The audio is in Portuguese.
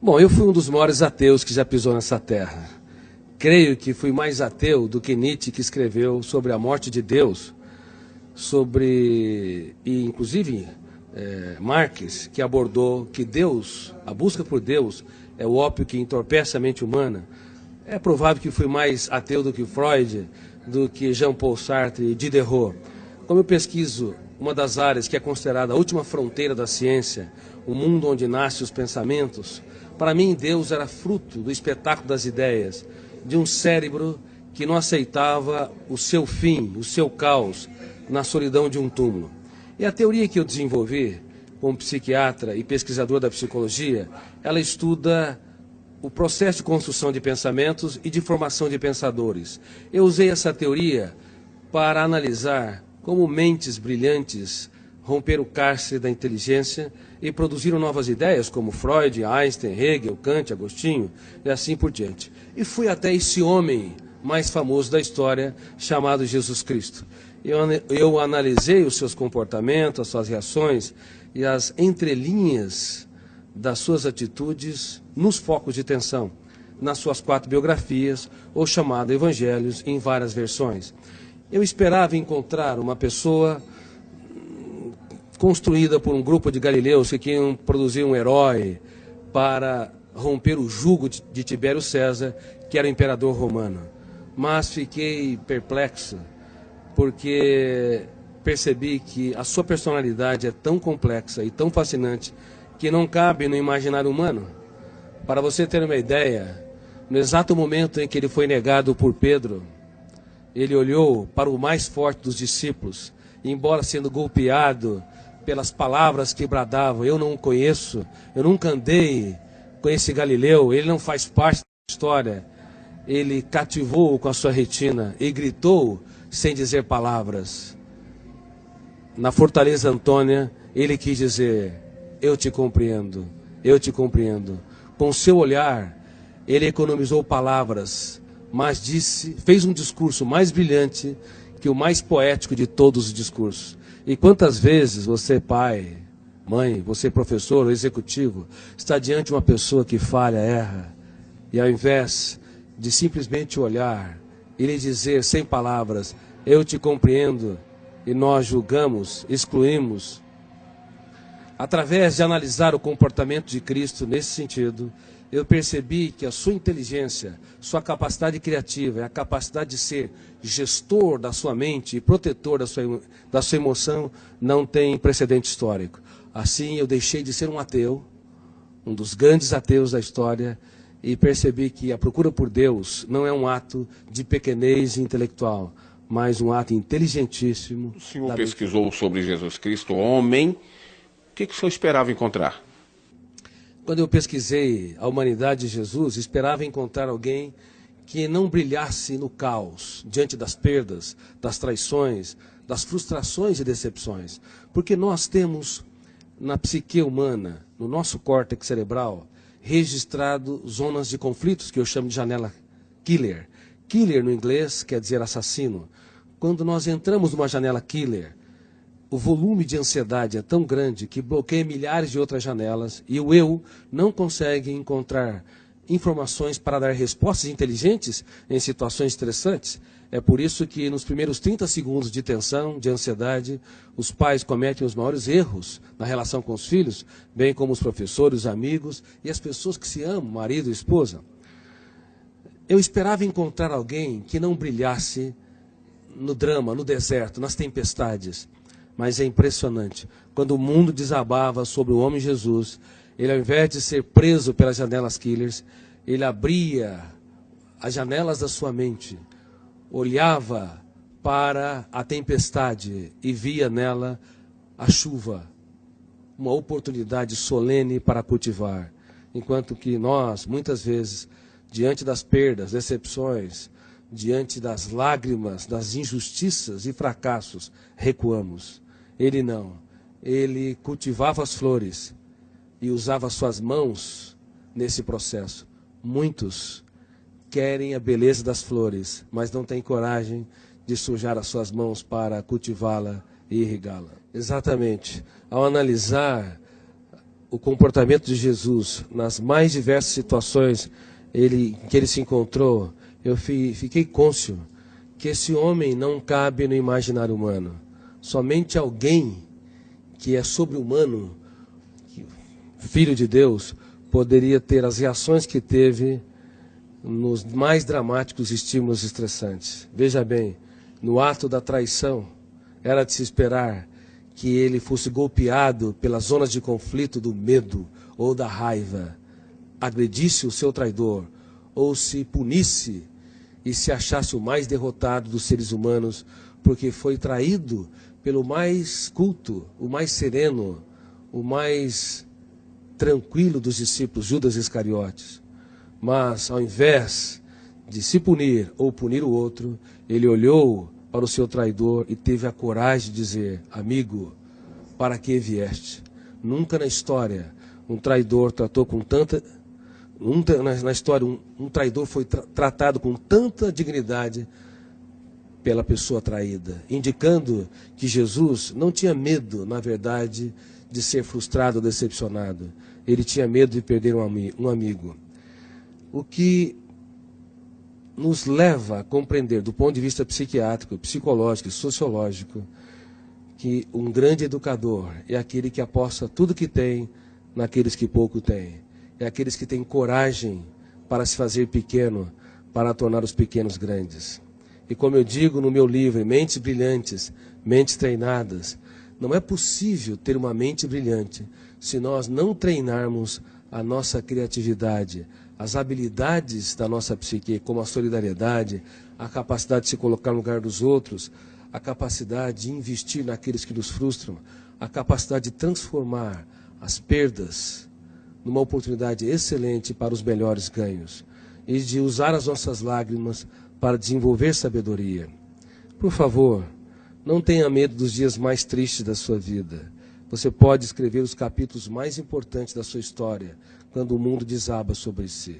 Bom, eu fui um dos maiores ateus que já pisou nessa terra. Creio que fui mais ateu do que Nietzsche, que escreveu sobre a morte de Deus, e inclusive Marx, que abordou que Deus, a busca por Deus, é o ópio que entorpece a mente humana. É provável que fui mais ateu do que Freud, do que Jean-Paul Sartre e Diderot. Como eu pesquiso uma das áreas que é considerada a última fronteira da ciência, o mundo onde nascem os pensamentos, para mim Deus era fruto do espetáculo das ideias, de um cérebro que não aceitava o seu fim, o seu caos, na solidão de um túmulo. E a teoria que eu desenvolvi como psiquiatra e pesquisador da psicologia, ela estuda o processo de construção de pensamentos e de formação de pensadores. Eu usei essa teoria para analisar como mentes brilhantes romperam o cárcere da inteligência e produziram novas ideias, como Freud, Einstein, Hegel, Kant, Agostinho e assim por diante. E fui até esse homem mais famoso da história, chamado Jesus Cristo. Eu analisei os seus comportamentos, as suas reações e as entrelinhas das suas atitudes nos focos de tensão, nas suas 4 biografias, ou chamado Evangelhos, em várias versões. Eu esperava encontrar uma pessoa construída por um grupo de galileus que queriam produzir um herói para romper o jugo de Tibério César, que era o imperador romano. Mas fiquei perplexo, porque percebi que a sua personalidade é tão complexa e tão fascinante que não cabe no imaginário humano. Para você ter uma ideia, no exato momento em que ele foi negado por Pedro, ele olhou para o mais forte dos discípulos, e embora sendo golpeado pelas palavras que bradavam, eu não o conheço, eu nunca andei com esse Galileu, ele não faz parte da história, ele cativou-o com a sua retina e gritou sem dizer palavras. Na Fortaleza Antônia, ele quis dizer: eu te compreendo, eu te compreendo. Com seu olhar, ele economizou palavras, mas fez um discurso mais brilhante que o mais poético de todos os discursos. E quantas vezes você, pai, mãe, você, professor ou executivo, está diante de uma pessoa que falha, erra, e ao invés de simplesmente olhar e lhe dizer sem palavras: eu te compreendo, e nós julgamos, excluímos. Através de analisar o comportamento de Cristo nesse sentido, eu percebi que a sua inteligência, sua capacidade criativa, a capacidade de ser gestor da sua mente e protetor da sua emoção não tem precedente histórico. Assim, eu deixei de ser um ateu, um dos grandes ateus da história, e percebi que a procura por Deus não é um ato de pequenez intelectual, mas um ato inteligentíssimo. O senhor pesquisou sobre Jesus Cristo, homem. O que o senhor esperava encontrar? Quando eu pesquisei a humanidade de Jesus, esperava encontrar alguém que não brilhasse no caos, diante das perdas, das traições, das frustrações e decepções. Porque nós temos na psique humana, no nosso córtex cerebral, registrado zonas de conflitos que eu chamo de janela killer. Killer no inglês quer dizer assassino. Quando nós entramos numa janela killer, o volume de ansiedade é tão grande que bloqueia milhares de outras janelas e o eu não consegue encontrar informações para dar respostas inteligentes em situações estressantes. É por isso que nos primeiros 30 segundos de tensão, de ansiedade, os pais cometem os maiores erros na relação com os filhos, bem como os professores, os amigos e as pessoas que se amam, marido e esposa. Eu esperava encontrar alguém que não brilhasse no drama, no deserto, nas tempestades. Mas é impressionante, quando o mundo desabava sobre o homem Jesus, ele, ao invés de ser preso pelas janelas killers, ele abria as janelas da sua mente, olhava para a tempestade e via nela a chuva, uma oportunidade solene para cultivar. Enquanto que nós, muitas vezes, diante das perdas, decepções, diante das lágrimas, das injustiças e fracassos, recuamos. Ele não. Ele cultivava as flores e usava suas mãos nesse processo. Muitos querem a beleza das flores, mas não têm coragem de sujar as suas mãos para cultivá-la e irrigá-la. Exatamente. Ao analisar o comportamento de Jesus nas mais diversas situações que ele se encontrou, eu fiquei cônscio que esse homem não cabe no imaginário humano. Somente alguém que é sobre-humano, filho de Deus, poderia ter as reações que teve nos mais dramáticos estímulos estressantes. Veja bem, no ato da traição, era de se esperar que ele fosse golpeado pelas zonas de conflito do medo ou da raiva, agredisse o seu traidor, ou se punisse e se achasse o mais derrotado dos seres humanos, porque foi traído pelo mais culto, o mais sereno, o mais tranquilo dos discípulos, Judas Iscariotes. Mas, ao invés de se punir ou punir o outro, ele olhou para o seu traidor e teve a coragem de dizer: amigo, para que vieste? Nunca na história um traidor tratou com tanta... Na história, um traidor foi tratado com tanta dignidade pela pessoa traída, indicando que Jesus não tinha medo, na verdade, de ser frustrado ou decepcionado. Ele tinha medo de perder um amigo. O que nos leva a compreender, do ponto de vista psiquiátrico, psicológico e sociológico, que um grande educador é aquele que aposta tudo que tem naqueles que pouco têm. É aqueles que têm coragem para se fazer pequeno, para tornar os pequenos grandes. E como eu digo no meu livro, Mentes Brilhantes, Mentes Treinadas, não é possível ter uma mente brilhante se nós não treinarmos a nossa criatividade, as habilidades da nossa psique, como a solidariedade, a capacidade de se colocar no lugar dos outros, a capacidade de investir naqueles que nos frustram, a capacidade de transformar as perdas numa oportunidade excelente para os melhores ganhos e de usar as nossas lágrimas para desenvolver sabedoria. Por favor, não tenha medo dos dias mais tristes da sua vida. Você pode escrever os capítulos mais importantes da sua história quando o mundo desaba sobre si.